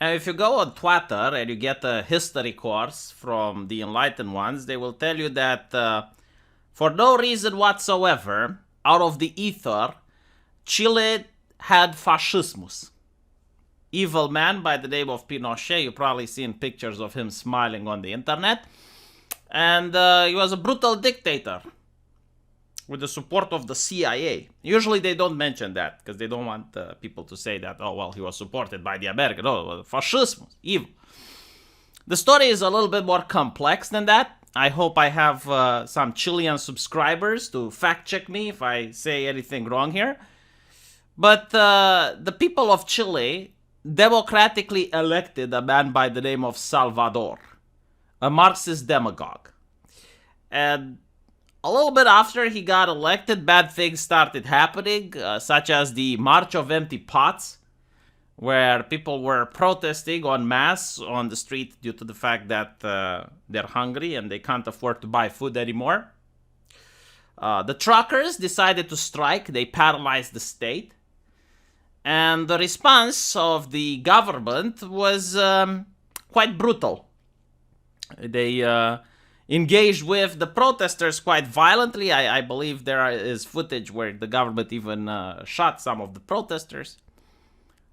And if you go on Twitter and you get a history course from the enlightened ones, they will tell you that for no reason whatsoever, out of the ether, Chile had fascismus. Evil man by the name of Pinochet. You've probably seen pictures of him smiling on the internet. And he was a brutal dictator with the support of the CIA. Usually they don't mention that because they don't want people to say that, oh, well, he was supported by the American. Oh, fascism, evil. The story is a little bit more complex than that. I hope I have some Chilean subscribers to fact check me if I say anything wrong here. But the people of Chile democratically elected a man by the name of Salvador, a Marxist demagogue. And a little bit after he got elected, bad things started happening, such as the March of Empty Pots, where people were protesting en masse on the street due to the fact that they're hungry and they can't afford to buy food anymore. The truckers decided to strike. They paralyzed the state. And the response of the government was quite brutal. They engaged with the protesters quite violently. I believe there is footage where the government even shot some of the protesters.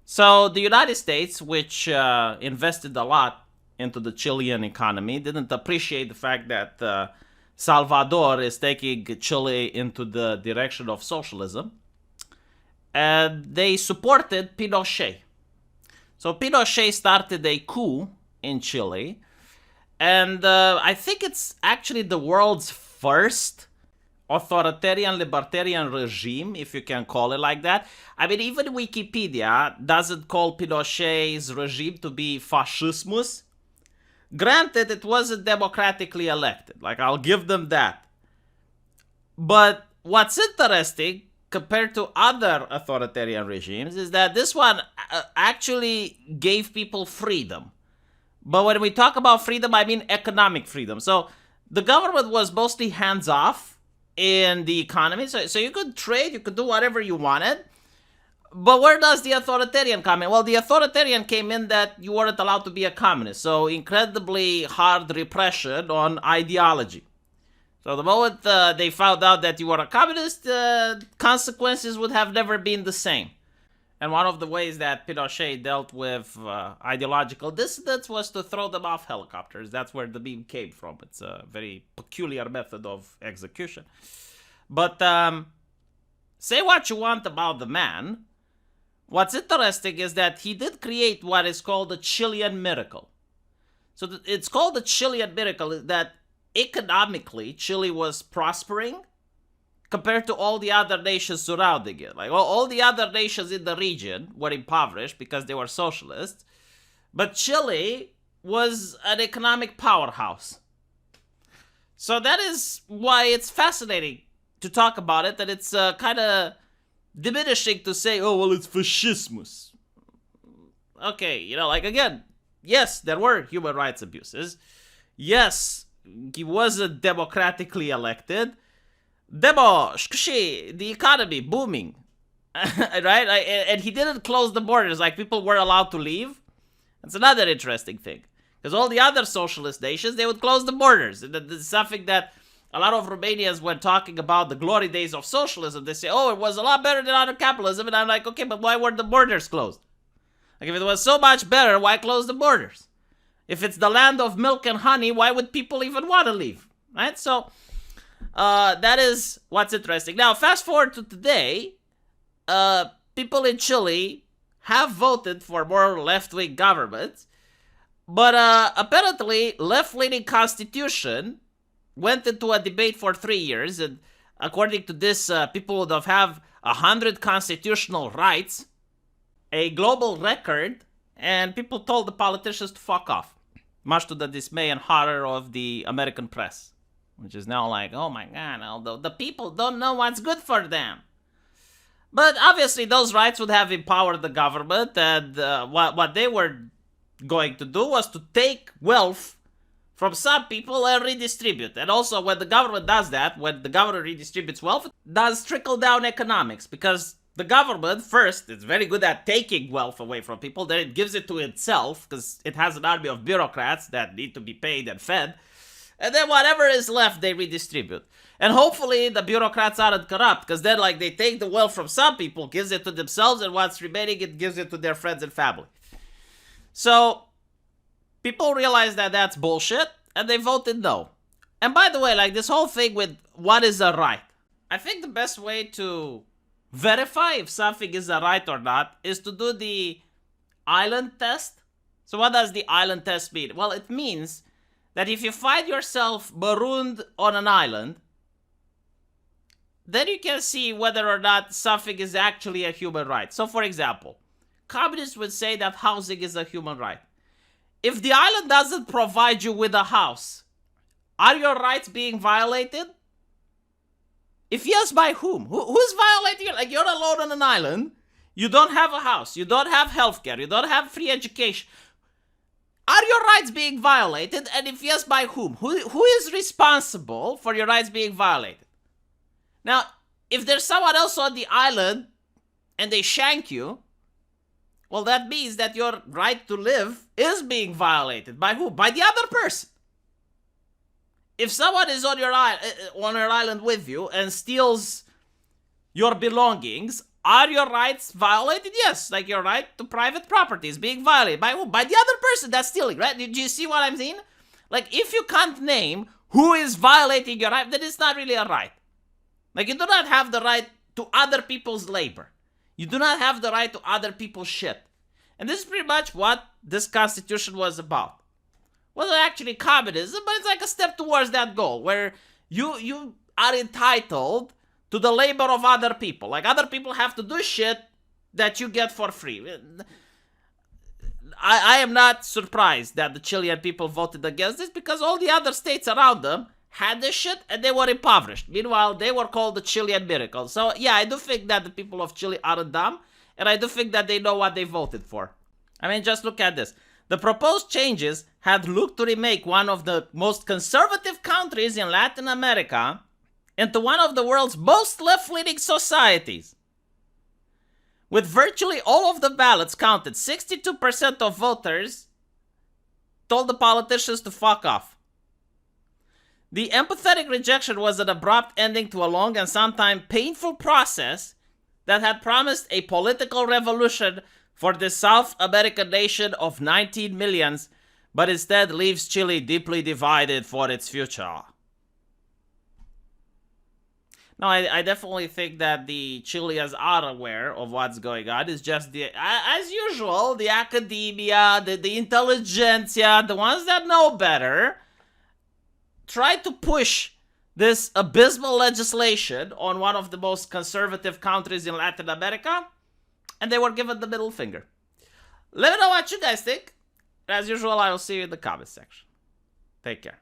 So the United States, which invested a lot into the Chilean economy, didn't appreciate the fact that Salvador is taking Chile into the direction of socialism. And they supported Pinochet. So Pinochet started a coup in Chile. And I think it's actually the world's first authoritarian libertarian regime, if you can call it like that. I mean, even Wikipedia doesn't call Pinochet's regime to be fascismus. Granted, it wasn't democratically elected. Like, I'll give them that. But what's interesting, compared to other authoritarian regimes, is that this one actually gave people freedom. But when we talk about freedom, I mean economic freedom. So the government was mostly hands-off in the economy. So you could trade, you could do whatever you wanted. But where does the authoritarian come in? Well, the authoritarian came in that you weren't allowed to be a communist. So incredibly hard repression on ideology. So the moment they found out that you were a communist, consequences would have never been the same. And one of the ways that Pinochet dealt with ideological dissidents was to throw them off helicopters. That's where the meme came from. It's a very peculiar method of execution. But say what you want about the man. What's interesting is that he did create what is called the Chilean miracle. So it's called the Chilean miracle that economically, Chile was prospering compared to all the other nations surrounding it. Like all the other nations in the region were impoverished because they were socialists, but Chile was an economic powerhouse. So that is why it's fascinating to talk about it, and it's kind of diminishing to say, oh, well, it's fascismus. Okay, like again, yes, there were human rights abuses. Yes, he wasn't democratically elected. The economy booming, right? And he didn't close the borders. Like, people were allowed to leave. That's another interesting thing. Because all the other socialist nations, they would close the borders. And it's something that a lot of Romanians, when talking about the glory days of socialism, they say, oh, it was a lot better than other capitalism. And I'm like, okay, but why were the borders closed? Like, if it was so much better, why close the borders? If it's the land of milk and honey, why would people even want to leave? Right? So that is what's interesting. Now, fast forward to today, people in Chile have voted for more left-wing governments, but apparently left-leaning constitution went into a debate for 3 years, and according to this, people would have 100 constitutional rights, a global record, and people told the politicians to fuck off, much to the dismay and horror of the American press, which is now like, oh my god, the people don't know what's good for them. But obviously those rights would have empowered the government, and what they were going to do was to take wealth from some people and redistribute. And also, when the government does that, when the government redistributes wealth, it does trickle-down economics, because The government, first, is very good at taking wealth away from people. Then it gives it to itself because it has an army of bureaucrats that need to be paid and fed. And then whatever is left, they redistribute. And hopefully the bureaucrats aren't corrupt because then like they take the wealth from some people, gives it to themselves, and what's remaining, it gives it to their friends and family. So people realize that that's bullshit and they voted no. And by the way, like this whole thing with what is a right, I think the best way to verify if something is a right or not is to do the island test. So what does the island test mean? Well, it means that if you find yourself marooned on an island, then you can see whether or not something is actually a human right. So for example, communists would say that housing is a human right. If the island doesn't provide you with a house, are your rights being violated? If yes, by whom? Who's violating you? Like you're alone on an island, you don't have a house, you don't have healthcare, you don't have free education. Are your rights being violated? And if yes, by whom? Who is responsible for your rights being violated? Now, if there's someone else on the island and they shank you, well, that means that your right to live is being violated. By who? By the other person. If someone is on your island with you and steals your belongings, are your rights violated? Yes, like your right to private property is being violated. By who? By the other person that's stealing, right? Do you see what I'm saying? Like, if you can't name who is violating your right, then it's not really a right. Like, you do not have the right to other people's labor. You do not have the right to other people's shit. And this is pretty much what this constitution was about. It wasn't actually communism, but it's like a step towards that goal, where you are entitled to the labor of other people. Like, other people have to do shit that you get for free. I am not surprised that the Chilean people voted against this, because all the other states around them had this shit and they were impoverished. Meanwhile, they were called the Chilean miracle. So yeah, I do think that the people of Chile aren't dumb, and I do think that they know what they voted for. I mean, just look at this. The proposed changes had looked to remake one of the most conservative countries in Latin America into one of the world's most left-leaning societies. With virtually all of the ballots counted, 62% of voters told the politicians to fuck off. The empathetic rejection was an abrupt ending to a long and sometimes painful process that had promised a political revolution for the South American nation of 19 millions, but instead leaves Chile deeply divided for its future. No, I definitely think that the Chileans are aware of what's going on. It's just, as usual, the academia, the intelligentsia, the ones that know better, tried to push this abysmal legislation on one of the most conservative countries in Latin America, and they were given the middle finger. Let me know what you guys think. As usual, I will see you in the comments section. Take care.